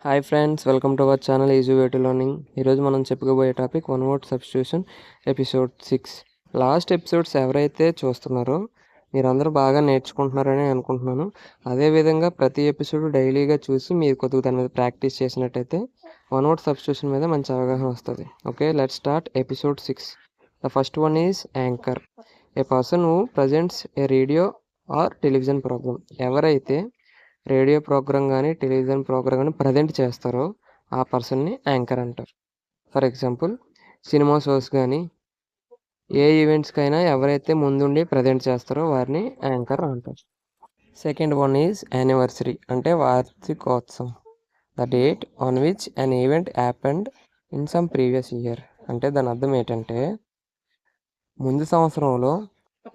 Hi friends, welcome to our channel easy way to learning. ఈరోజు మనం చెప్పుకోబోయే topic one word substitution episode 6. Last episodes ఎవరైతే చూస్తున్నారో మీరందరూ బాగా నేర్చుకుంటున్నారని అనుకుంటున్నాను. అదేవిధంగా ప్రతి ఎపిసోడ్ డైలీగా చూసి మీరు కొద్దిగా దాని మీద ప్రాక్టీస్ చేసినట్టయితే వన్ వర్డ్ సబ్స్టిట్యూషన్ మీద మంచి అవగాహన వస్తుంది. Okay, let's start episode 6. The first one is anchor, a person who presents a radio or television programme. ఎవరైతే రేడియో ప్రోగ్రామ్ కానీ టెలివిజన్ ప్రోగ్రామ్ కానీ ప్రజెంట్ చేస్తారో ఆ పర్సన్ని యాంకర్ అంటారు. ఫర్ ఎగ్జాంపుల్, సినిమా షోస్ కానీ ఏ ఈవెంట్స్కైనా ఎవరైతే ముందుండి ప్రజెంట్ చేస్తారో వారిని యాంకర్ అంటారు. సెకండ్ వన్ ఈజ్ యానివర్సరీ, అంటే వార్షికోత్సవం. The date on which an event happened in some previous year. అంటే దాని అర్థం ఏంటంటే ముందు సంవత్సరంలో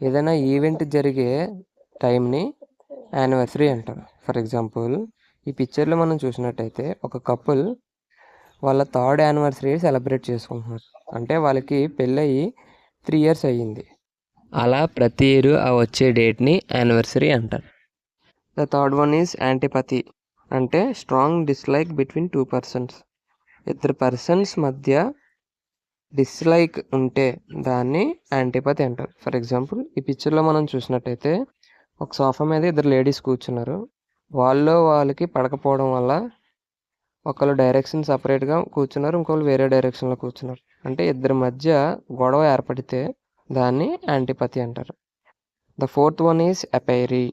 ఏదైనా ఈవెంట్ జరిగే టైంని యానివర్సరీ అంటారు. ఫర్ ఎగ్జాంపుల్, ఈ పిక్చర్లో మనం చూసినట్టయితే ఒక కపుల్ వాళ్ళ 3rd యానివర్సరీ సెలబ్రేట్ చేసుకుంటున్నారు. అంటే వాళ్ళకి పెళ్ళయి 3 years అయ్యింది. అలా ప్రతి ఇయర్ ఆ వచ్చే డేట్ని యానివర్సరీ అంటారు. ద థర్డ్ వన్ ఈజ్ యాంటిపతి, అంటే స్ట్రాంగ్ డిస్లైక్ బిట్వీన్ 2 persons. ఇద్దరు పర్సన్స్ మధ్య డిస్లైక్ ఉంటే దాన్ని యాంటిపతి అంటారు. ఫర్ ఎగ్జాంపుల్, ఈ పిక్చర్లో మనం చూసినట్టయితే ఒక సోఫా మీద ఇద్దరు లేడీస్ కూర్చున్నారు. వాళ్ళకి పడకపోవడం వల్ల ఒకళ్ళు డైరెక్షన్ సపరేట్గా కూర్చున్నారు, ఇంకొకళ్ళు వేరే డైరెక్షన్లో కూర్చున్నారు. అంటే ఇద్దరి మధ్య గొడవ ఏర్పడితే దాన్ని యాంటిపతి అంటారు. ద ఫోర్త్ వన్ ఈజ్ అపైరీ,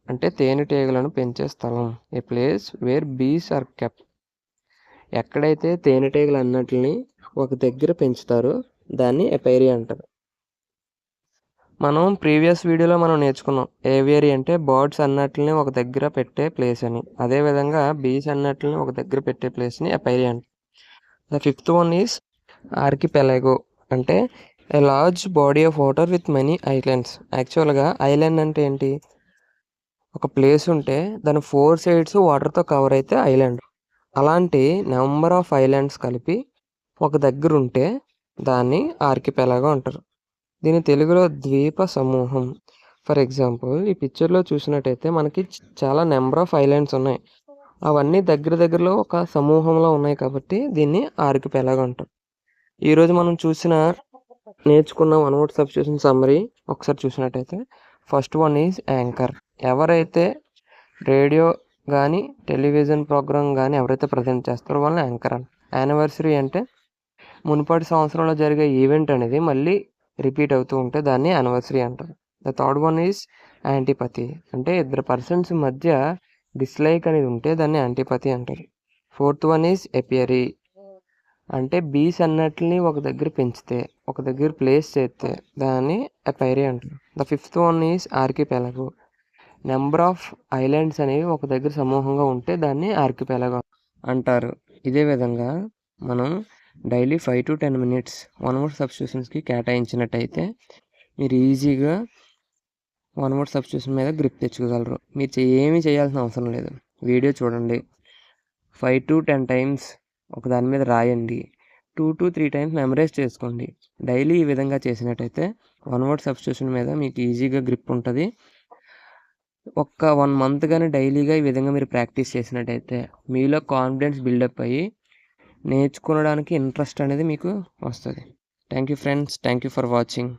అంటే తేనెటీగలను పెంచే స్థలం. ఏ place where Bs are kept. ఎక్కడైతే తేనెటీగలు అన్నట్లని ఒక దగ్గర పెంచుతారో దాన్ని అపైరీ అంటారు. మనం ప్రీవియస్ వీడియోలో మనం నేర్చుకున్నాం ఏవియరీ అంటే బర్డ్స్ అన్నట్లని ఒక దగ్గర పెట్టే ప్లేస్ అని. అదేవిధంగా బీస్ అన్నట్లని ఒక దగ్గర పెట్టే ప్లేస్ని అపైరీ అంటారు. The fifth one is archipelago, అంటే a large body of water with many islands. యాక్చువల్గా ఐలాండ్ అంటే ఏంటి? ఒక ప్లేస్ ఉంటే దాని 4 sides వాటర్తో కవర్ అయితే ఐలాండ్. అలాంటి నెంబర్ ఆఫ్ ఐలాండ్స్ కలిపి ఒక దగ్గర ఉంటే దాన్ని ఆర్కిపెలాగో అంటారు. దీని తెలుగులో ద్వీప సమూహం. ఫర్ ఎగ్జాంపుల్, ఈ పిక్చర్లో చూసినట్టయితే మనకి చాలా నెంబర్ ఆఫ్ ఐలాండ్స్ ఉన్నాయి. అవన్నీ దగ్గరలో ఒక సమూహంలో ఉన్నాయి కాబట్టి దీన్ని ఆర్కిపెలాగో అంటారు. ఈరోజు మనం నేర్చుకున్న వన్ వర్డ్ సబ్స్టిట్యూషన్ సమ్మరీ ఒకసారి చూసినట్టయితే ఫస్ట్ వన్ ఈజ్ యాంకర్. ఎవరైతే రేడియో కానీ టెలివిజన్ ప్రోగ్రామ్ కానీ ఎవరైతే ప్రజెంట్ చేస్తారో వాళ్ళని యాంకర్ అంటారు. యానివర్సరీ అంటే మునుపటి సంవత్సరంలో జరిగే ఈవెంట్ అనేది మళ్ళీ రిపీట్ అవుతూ ఉంటే దాన్ని యానివర్సరీ అంటారు. ద థర్డ్ వన్ ఈజ్ యాంటిపతి, అంటే ఇద్దరు పర్సన్స్ మధ్య డిస్లైక్ అనేది ఉంటే దాన్ని యాంటిపతి అంటారు. ఫోర్త్ వన్ ఈజ్ ఎపియరీ, అంటే బీస్ అన్నట్లని ఒక దగ్గర పెంచితే ఒక దగ్గర ప్లేస్ చేస్తే దాన్ని అపైరీ అంటారు. The fifth one is archipelago, number of islands అనేవి ఒక దగ్గర సమూహంగా ఉంటే దాన్ని ఆర్కిపెలాగో అంటారు. ఇదే విధంగా మనం daily 5 to 10 minutes one word సబ్స్టిట్యూషన్స్కి కేటాయించినట్టయితే మీరు ఈజీగా వన్ వర్డ్ సబ్స్టిట్యూషన్ మీద గ్రిప్ తెచ్చుకోగలరు. మీరు ఏమీ చేయాల్సిన అవసరం లేదు. వీడియో చూడండి, 5 to 10 times ఒక దాని మీద రాయండి, 2 to 3 times మెమరైజ్ చేసుకోండి. డైలీ ఈ విధంగా చేసినట్టయితే వన్ వర్డ్ సబ్స్టిట్యూషన్ మీద మీకు ఈజీగా గ్రిప్ ఉంటుంది. ఒక్క 1 month కానీ డైలీగా ఈ విధంగా మీరు ప్రాక్టీస్ చేసినట్టయితే మీలో కాన్ఫిడెన్స్ బిల్డప్ అయ్యి నేర్చుకోవడానికి ఇంట్రెస్ట్ అనేది మీకు వస్తుంది. Thank you friends, thank you for watching.